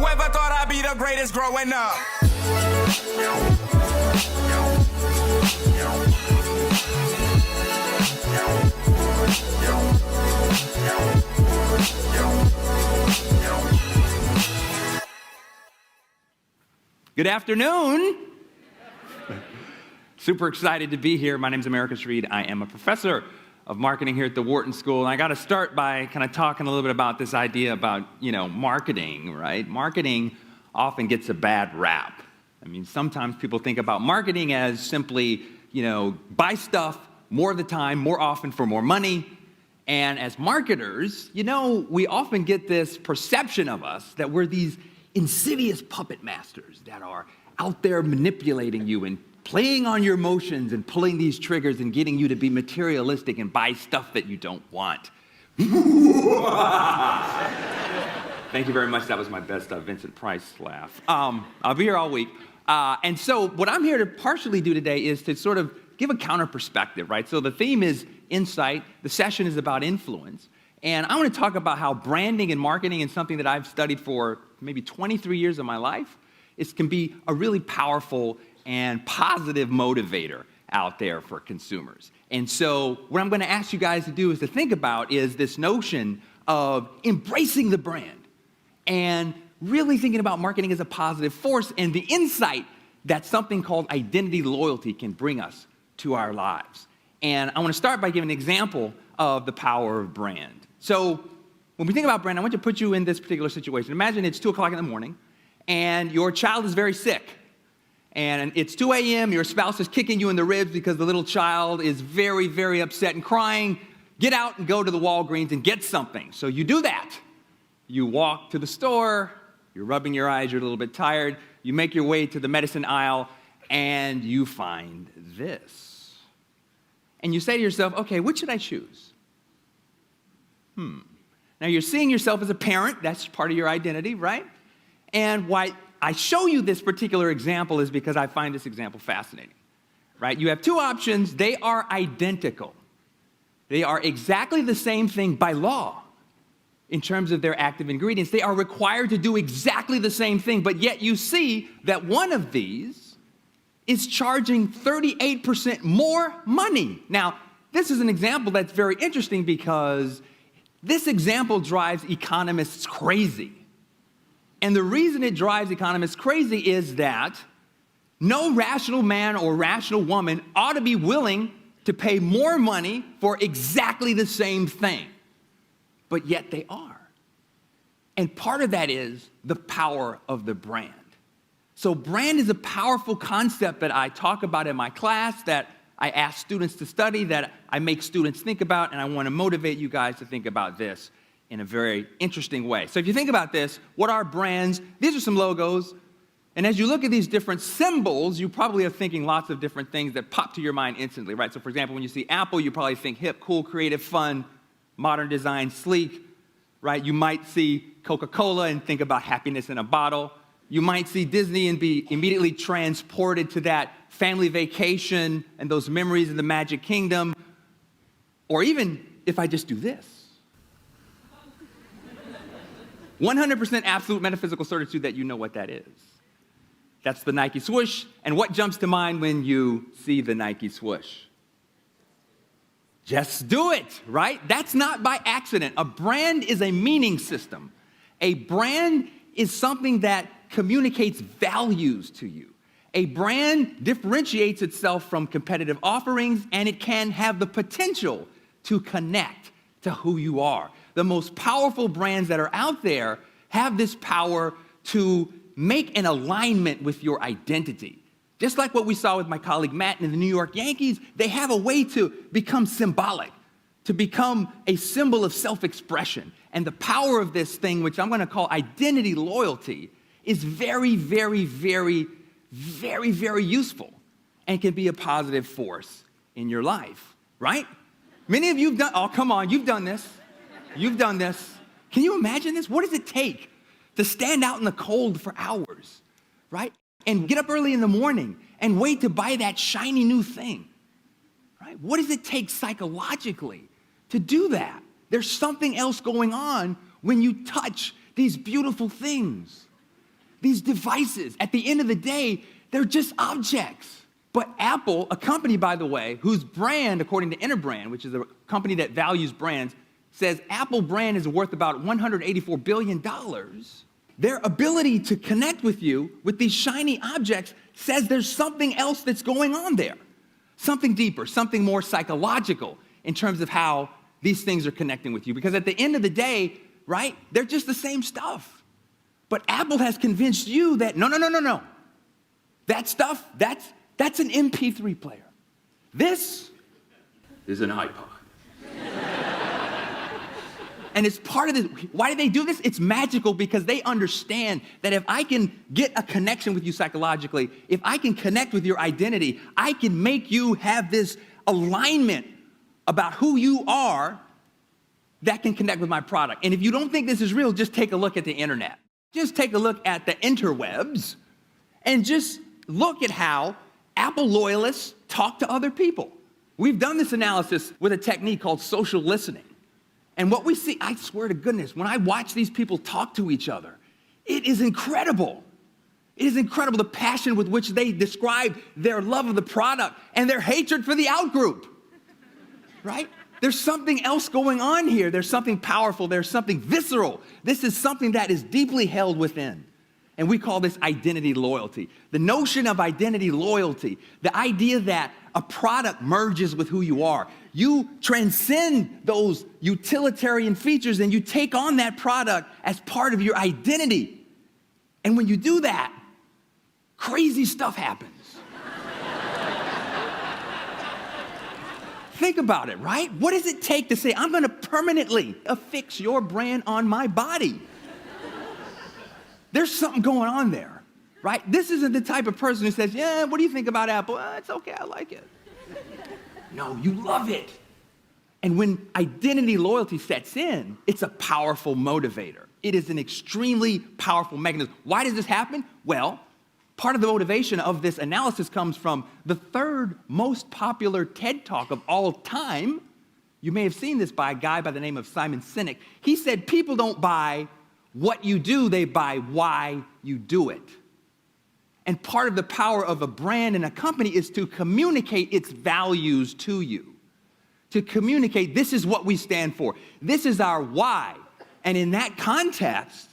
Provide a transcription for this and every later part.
Whoever thought I'd be the greatest growing up? Good afternoon. Super excited to be here. My name is Americus Reed. I am a professor of marketing here at the Wharton School. And I got to start by kind of talking a little bit about this idea about, marketing, right? Marketing often gets a bad rap. I mean, sometimes people think about marketing as simply, buy stuff more of the time, more often for more money. And as marketers, we often get this perception of us that we're these insidious puppet masters that are out there manipulating you and playing on your emotions and pulling these triggers and getting you to be materialistic and buy stuff that you don't want. Thank you very much. That was my best Vincent Price laugh. I'll be here all week. And so what I'm here to partially do today is to sort of give a counter perspective, right? So the theme is insight. The session is about influence. And I want to talk about how branding and marketing is something that I've studied for maybe 23 years of my life. It can be a really powerful and positive motivator out there for consumers. And so what I'm going to ask you guys to do is to think about is this notion of embracing the brand and really thinking about marketing as a positive force and the insight that something called identity loyalty can bring us to our lives. And I want to start by giving an example of the power of brand. So when we think about brand, I want to put you in this particular situation. Imagine it's 2 o'clock in the morning, and your child is very sick. And it's 2 a.m., your spouse is kicking you in the ribs because the little child is very, very upset and crying. Get out and go to the Walgreens and get something. So you do that. You walk to the store, you're rubbing your eyes, you're a little bit tired. You make your way to the medicine aisle, and you find this. And you say to yourself, okay, which should I choose? Now, you're seeing yourself as a parent. That's part of your identity, right? And why I show you this particular example is because I find this example fascinating, right? You have two options. They are identical. They are exactly the same thing by law in terms of their active ingredients. They are required to do exactly the same thing, but yet you see that one of these is charging 38% more money. Now, this is an example that's very interesting because this example drives economists crazy. And the reason it drives economists crazy is that no rational man or rational woman ought to be willing to pay more money for exactly the same thing. But yet they are. And part of that is the power of the brand. So brand is a powerful concept that I talk about in my class, that I ask students to study, that I make students think about, and I want to motivate you guys to think about this in a very interesting way. So if you think about this, what are brands? These are some logos. And as you look at these different symbols, you probably are thinking lots of different things that pop to your mind instantly, right? So for example, when you see Apple, you probably think hip, cool, creative, fun, modern design, sleek, right? You might see Coca-Cola and think about happiness in a bottle. You might see Disney and be immediately transported to that family vacation and those memories of the Magic Kingdom. Or even if I just do this. 100% absolute metaphysical certitude that you know what that is. That's the Nike swoosh. And what jumps to mind when you see the Nike swoosh? Just do it, right? That's not by accident. A brand is a meaning system. A brand is something that communicates values to you. A brand differentiates itself from competitive offerings, and it can have the potential to connect to who you are. The most powerful brands that are out there have this power to make an alignment with your identity. Just like what we saw with my colleague Matt in the New York Yankees, they have a way to become symbolic, to become a symbol of self-expression. And the power of this thing, which I'm going to call identity loyalty, is very, very, very, very, very useful and can be a positive force in your life, right? Many of you have done, oh, come on, you've done this. You've done this. Can you imagine this? What does it take to stand out in the cold for hours, right? And get up early in the morning and wait to buy that shiny new thing, right? What does it take psychologically to do that? There's something else going on when you touch these beautiful things. these devices. At the end of the day, they're just objects. But Apple, a company, by the way, whose brand, according to Interbrand, which is a company that values brands, says Apple brand is worth about $184 billion. Their ability to connect with you with these shiny objects says there's something else that's going on there. Something deeper, something more psychological in terms of how these things are connecting with you. Because at the end of the day, right, they're just the same stuff. But Apple has convinced you that no. That stuff, that's an MP3 player. This is an iPod. And it's part of this. Why do they do this? It's magical because they understand that if I can get a connection with you psychologically, if I can connect with your identity, I can make you have this alignment about who you are that can connect with my product. And if you don't think this is real, just take a look at the internet. Just take a look at the interwebs and just look at how Apple loyalists talk to other people. We've done this analysis with a technique called social listening. And what we see, I swear to goodness, when I watch these people talk to each other, it is incredible. It is incredible the passion with which they describe their love of the product and their hatred for the outgroup, right? There's something else going on here. There's something powerful. There's something visceral. This is something that is deeply held within. And we call this identity loyalty. The notion of identity loyalty, the idea that a product merges with who you are. You transcend those utilitarian features and you take on that product as part of your identity. And when you do that, crazy stuff happens. Think about it, right? What does it take to say, I'm going to permanently affix your brand on my body? There's something going on there, right? This isn't the type of person who says, yeah, what do you think about Apple? It's okay, I like it. No, you love it. And when identity loyalty sets in, it's a powerful motivator. It is an extremely powerful mechanism. Why does this happen? Well, part of the motivation of this analysis comes from the third most popular TED Talk of all time. You may have seen this by a guy by the name of Simon Sinek. He said, people don't buy what you do, they buy why you do it. And part of the power of a brand and a company is to communicate its values to you. To communicate, this is what we stand for. This is our why. And in that context,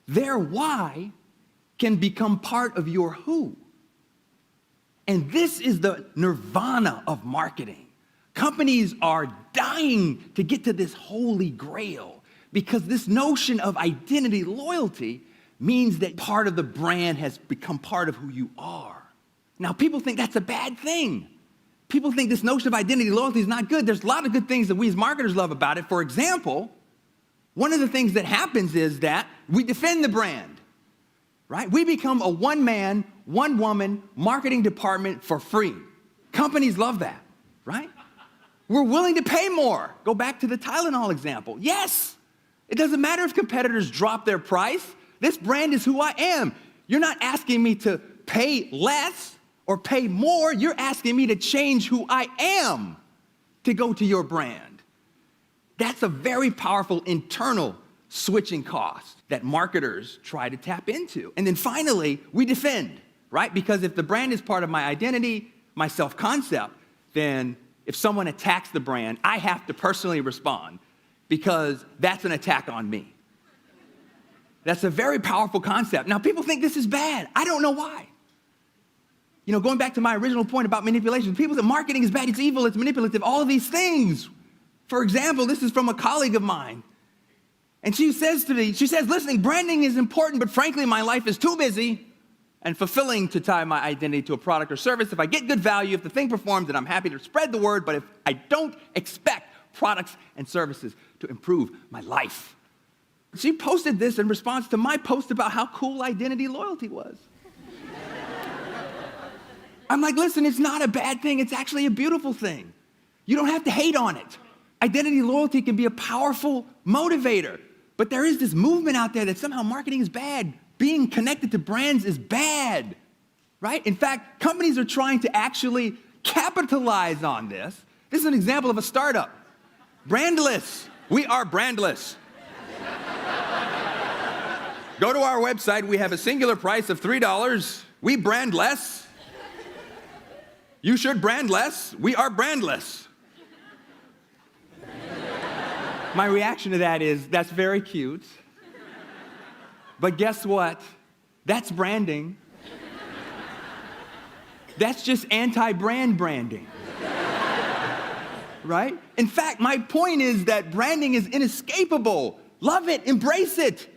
their why can become part of your who. And this is the nirvana of marketing. Companies are dying to get to this holy grail because this notion of identity loyalty means that part of the brand has become part of who you are. Now, people think that's a bad thing. People think this notion of identity loyalty is not good. There's a lot of good things that we as marketers love about it. For example, one of the things that happens is that we defend the brand, right? We become a one-man, one-woman marketing department for free. Companies love that, right? We're willing to pay more. Go back to the Tylenol example. Yes, it doesn't matter if competitors drop their price. This brand is who I am. You're not asking me to pay less or pay more. You're asking me to change who I am to go to your brand. That's a very powerful internal switching cost that marketers try to tap into. And then finally, we defend, right? Because if the brand is part of my identity, my self-concept, then if someone attacks the brand, I have to personally respond because that's an attack on me. That's a very powerful concept. Now, people think this is bad. I don't know why. You know, going back to my original point about manipulation, people say marketing is bad, it's evil, it's manipulative, all of these things. For example, this is from a colleague of mine. And she says to me, listen, branding is important, but frankly, my life is too busy and fulfilling to tie my identity to a product or service. If I get good value, if the thing performs, then I'm happy to spread the word, but if I don't expect products and services to improve my life. She posted this in response to my post about how cool identity loyalty was. I'm like, listen, it's not a bad thing. It's actually a beautiful thing. You don't have to hate on it. Identity loyalty can be a powerful motivator. But there is this movement out there that somehow marketing is bad. Being connected to brands is bad, right? In fact, companies are trying to actually capitalize on this. This is an example of a startup. Brandless. We are brandless. Go to our website. We have a singular price of $3. We brand less. You should brand less. We are brandless. My reaction to that is, that's very cute. But guess what? That's branding. That's just anti-brand branding. Right? In fact, my point is that branding is inescapable. Love it, embrace it.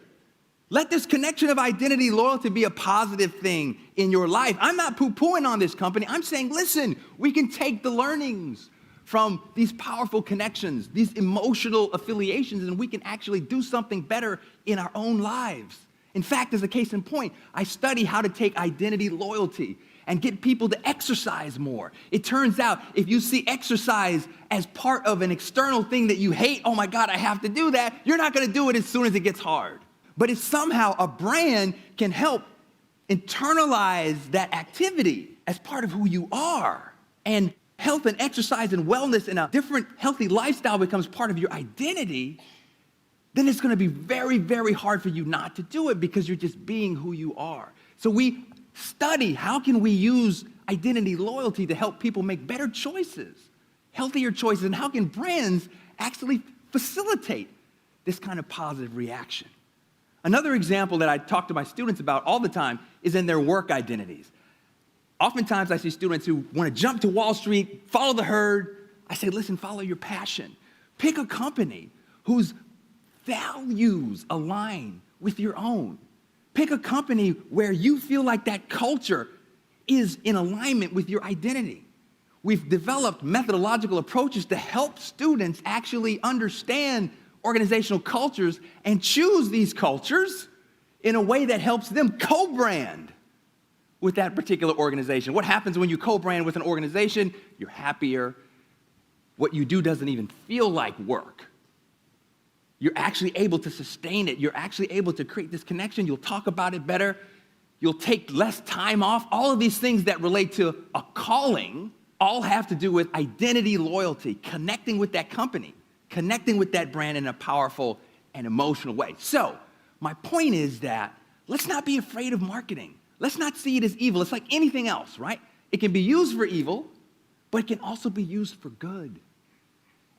Let this connection of identity, loyalty be a positive thing in your life. I'm not poo-pooing on this company. I'm saying, listen, we can take the learnings from these powerful connections, these emotional affiliations, and we can actually do something better in our own lives. In fact, as a case in point, I study how to take identity loyalty and get people to exercise more. It turns out if you see exercise as part of an external thing that you hate, oh my God, I have to do that, you're not gonna do it as soon as it gets hard. But if somehow a brand can help internalize that activity as part of who you are, and health and exercise and wellness and a different healthy lifestyle becomes part of your identity, then it's gonna be very, very hard for you not to do it because you're just being who you are. So we study how can we use identity loyalty to help people make better choices, healthier choices, and how can brands actually facilitate this kind of positive reaction. Another example that I talk to my students about all the time is in their work identities. Oftentimes I see students who want to jump to Wall Street, follow the herd. I say, listen, follow your passion. Pick a company whose values align with your own. Pick a company where you feel like that culture is in alignment with your identity. We've developed methodological approaches to help students actually understand organizational cultures and choose these cultures in a way that helps them co-brand with that particular organization. What happens when you co-brand with an organization? You're happier. What you do doesn't even feel like work. You're actually able to sustain it. You're actually able to create this connection. You'll talk about it better. You'll take less time off. All of these things that relate to a calling all have to do with identity loyalty, connecting with that company, connecting with that brand in a powerful and emotional way. So my point is that let's not be afraid of marketing. Let's not see it as evil. It's like anything else, right? It can be used for evil, but it can also be used for good.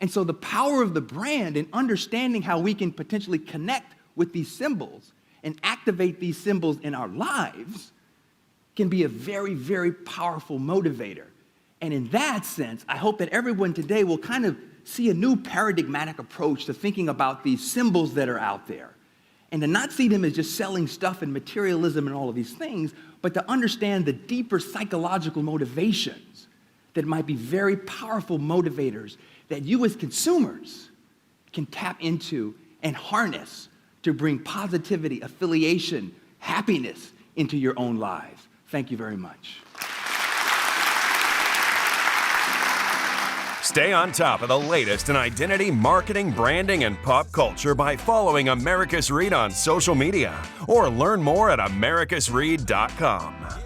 And so the power of the brand and understanding how we can potentially connect with these symbols and activate these symbols in our lives can be a very, very powerful motivator. And in that sense, I hope that everyone today will kind of see a new paradigmatic approach to thinking about these symbols that are out there. And to not see them as just selling stuff and materialism and all of these things, but to understand the deeper psychological motivations that might be very powerful motivators that you as consumers can tap into and harness to bring positivity, affiliation, happiness into your own lives. Thank you very much. Stay on top of the latest in identity, marketing, branding, and pop culture by following Americus Reed on social media or learn more at americusreed.com.